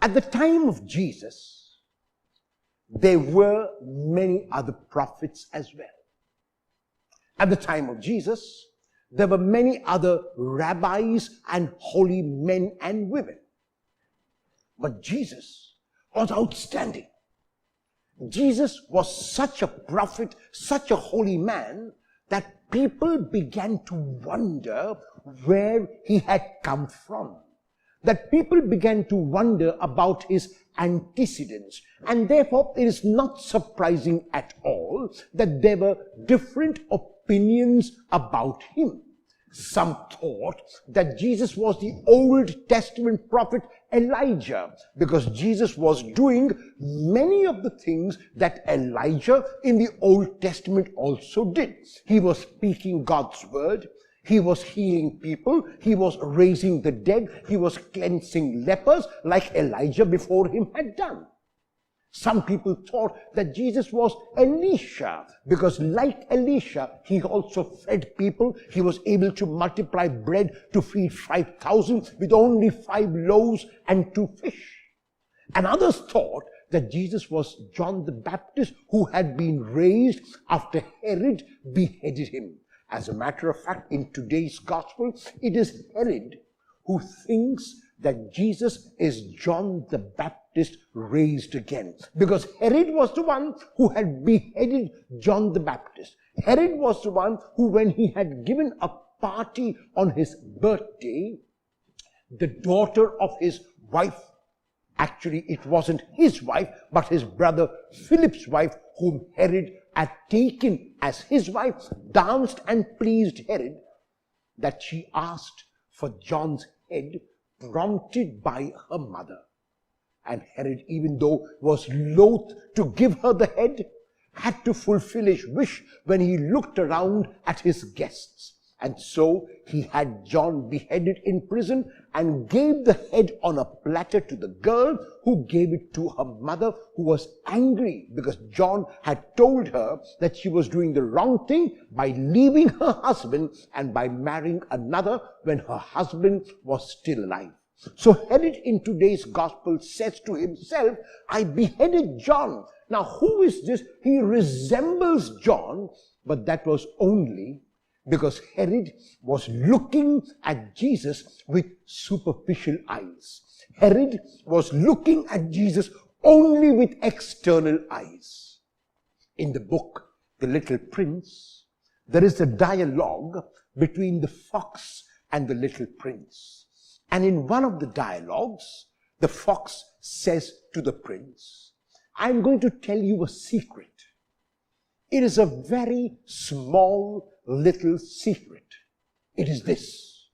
At the time of Jesus, there were many other prophets as well. At the time of Jesus, there were many other rabbis and holy men and women. But Jesus was outstanding. Jesus was such a prophet, such a holy man, that people began to wonder where he had come from. That people began to wonder about his antecedents. And therefore, it is not surprising at all that there were different opinions about him. Some thought that Jesus was the Old Testament prophet Elijah, because Jesus was doing many of the things that Elijah in the Old Testament also did. He was speaking God's word. He was healing people. He was raising the dead. He was cleansing lepers like Elijah before him had done. Some people thought that Jesus was Elisha, because like Elisha, he also fed people. He was able to multiply bread to feed 5,000 with only 5 loaves and 2 fish. And others thought that Jesus was John the Baptist, who had been raised after Herod beheaded him. As a matter of fact, in today's gospel, it is Herod who thinks that Jesus is John the Baptist raised again. Because Herod was the one who had beheaded John the Baptist. Herod was the one who, when he had given a party on his birthday, the daughter of his wife, actually it wasn't his wife, but his brother Philip's wife, whom Herod had taken as his wife, danced and pleased Herod, that she asked for John's head, prompted by her mother. And Herod, even though was loath to give her the head, had to fulfill his wish when he looked around at his guests. And so he had John beheaded in prison and gave the head on a platter to the girl, who gave it to her mother, who was angry because John had told her that she was doing the wrong thing by leaving her husband and by marrying another when her husband was still alive. So Herod in today's gospel says to himself, I beheaded John. Now who is this? He resembles John, but that was only because Herod was looking at Jesus with superficial eyes. Herod was looking at Jesus only with external eyes. In the book, The Little Prince, there is a dialogue between the fox and the little prince. And in one of the dialogues, the fox says to the prince, I'm going to tell you a secret. It is a very small little secret. It is this.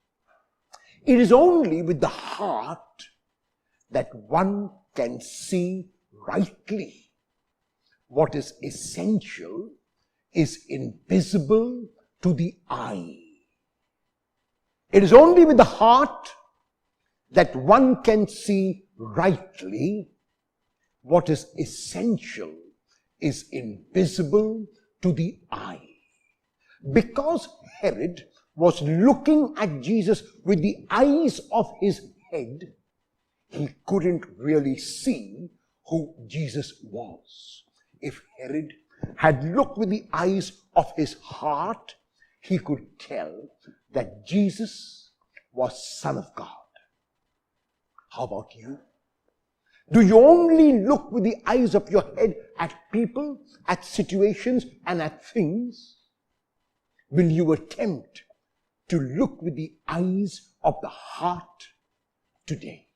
It is only with the heart that one can see rightly. What is essential is invisible to the eye. It is only with the heart that one can see rightly. What is essential is invisible to the eye. Because Herod was looking at Jesus with the eyes of his head, he couldn't really see who Jesus was. If Herod had looked with the eyes of his heart, he could tell that Jesus was Son of God. How about you? Do you only look with the eyes of your head at people, at situations, and at things? Will you attempt to look with the eyes of the heart today?